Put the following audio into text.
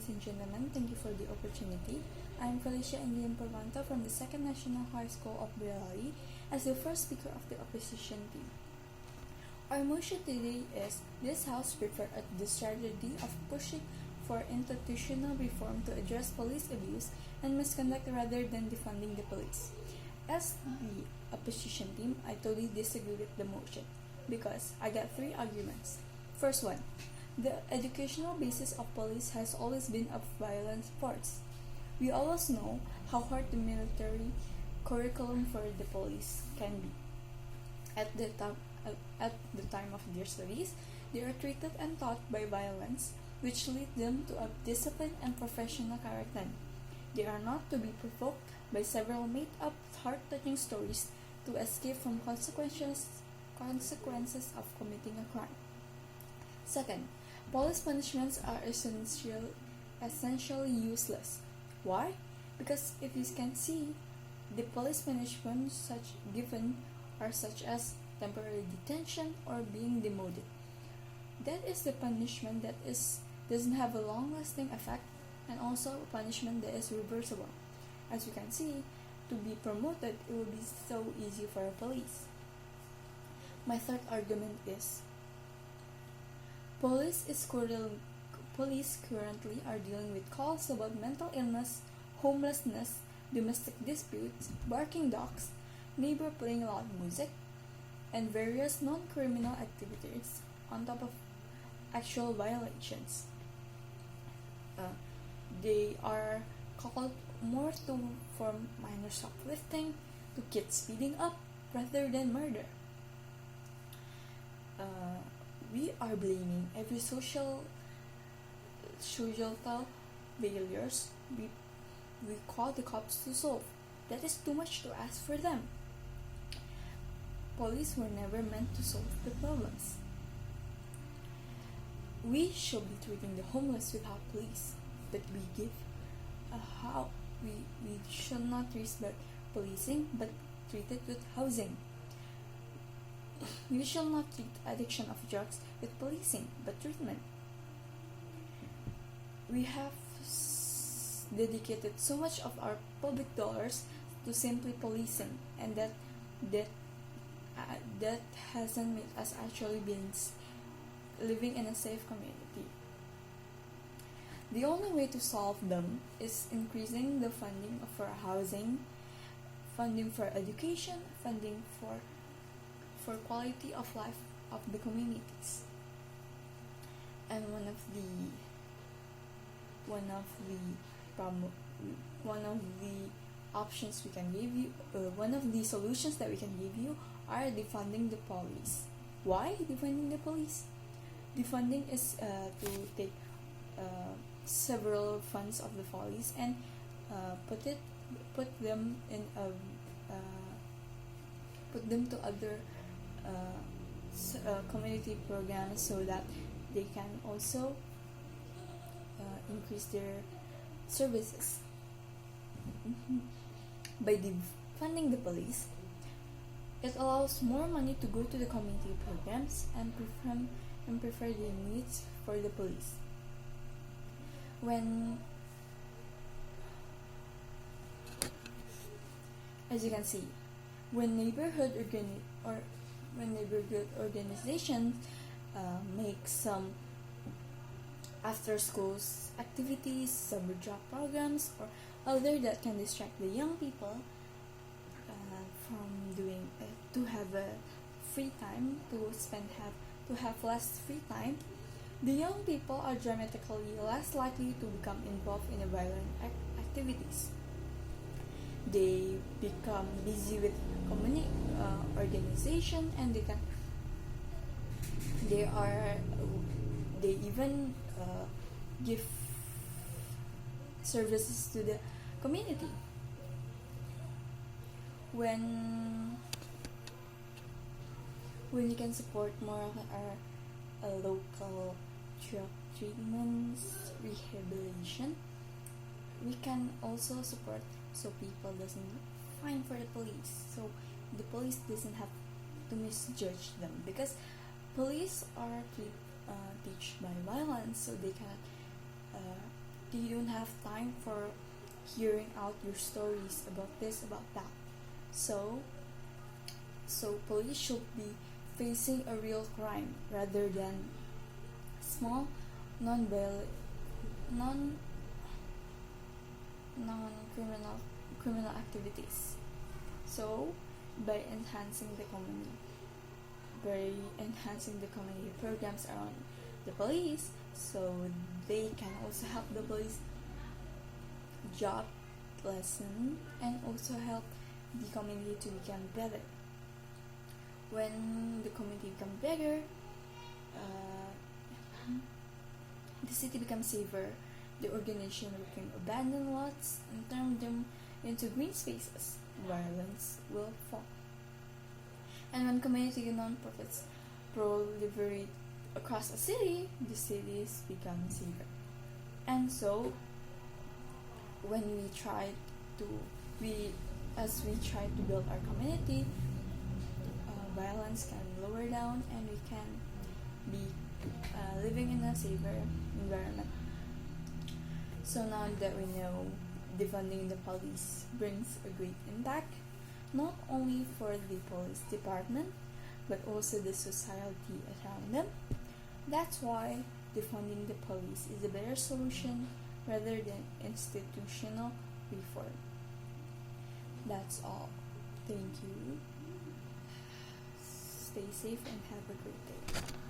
ladies and gentlemen. Thank you for the opportunity. I'm Vellicia Angeline from the 2nd National High School of Boyolali as the first speaker of the opposition team. Our motion today is this House preferred the strategy of pushing for institutional reform to address police abuse and misconduct rather than defunding the police. As the opposition team, I totally disagree with the motion because I got three arguments. First one, the educational basis of police has always been of violent sports. We always know how hard the military curriculum for the police can be. At the time of their studies, they are treated and taught by violence, which lead them to a disciplined and professional character. They are not to be provoked by several made-up, heart-touching stories to escape from consequences of committing a crime. Second, police punishments are essentially useless. Why? Because if you can see, the police punishments given are such as temporary detention or being demoted. That is the punishment that doesn't have a long-lasting effect, and also a punishment that is reversible. As you can see, to be promoted, it will be so easy for a police. My third argument is police currently are dealing with calls about mental illness, homelessness, domestic disputes, barking dogs, neighbor playing loud music, and various non-criminal activities on top of actual violations. They are called more for minor shoplifting to kids speeding up rather than murder. We are blaming every societal failures we call the cops to solve. That is too much to ask for them. Police were never meant to solve the problems. We should be treating the homeless without police, but we should not respect policing, but treat it with housing. We shall not treat addiction of drugs with policing, but treatment. We have dedicated so much of our public dollars to simply policing, and that hasn't made us actually being living in a safe community. The only way to solve them is increasing the funding for housing, funding for education, funding for quality of life of the communities. And one of the options we can give you, one of the solutions that we can give you are defunding the police. Why defunding the police? Defunding is to take several funds of the police and put them to other community programs so that they can also increase their services. By defunding the police, it allows more money to go to the community programs and prefer the needs for the police. As you can see, when neighborhood organizations make some after schools activities, summer job programs, or other that can distract the young people from doing to have a free time to have less free time, the young people are dramatically less likely to become involved in violent activities. They become busy with community organization, and they even give services to the community. When you can support more of our local drug treatments, rehabilitation, we can also support so people doesn't fine for the police, so the police doesn't have to misjudge them, because police are teach by violence, so they cannot they don't have time for hearing out your stories about this, about that. So police should be facing a real crime rather than small non criminal activities. So by enhancing the community programs around the police, so they can also help the police job lesson and also help the community to become better. When the community becomes bigger, the city becomes safer. The organization can abandon lots and turn them into green spaces. Violence will fall. And when community non-profits proliferate across a city, the cities become safer. And so, when as we try to build our community, violence can lower down and we can be living in a safer environment. So now that we know defunding the police brings a great impact, not only for the police department, but also the society around them. That's why defunding the police is a better solution rather than institutional reform. That's all. Thank you. Stay safe and have a great day.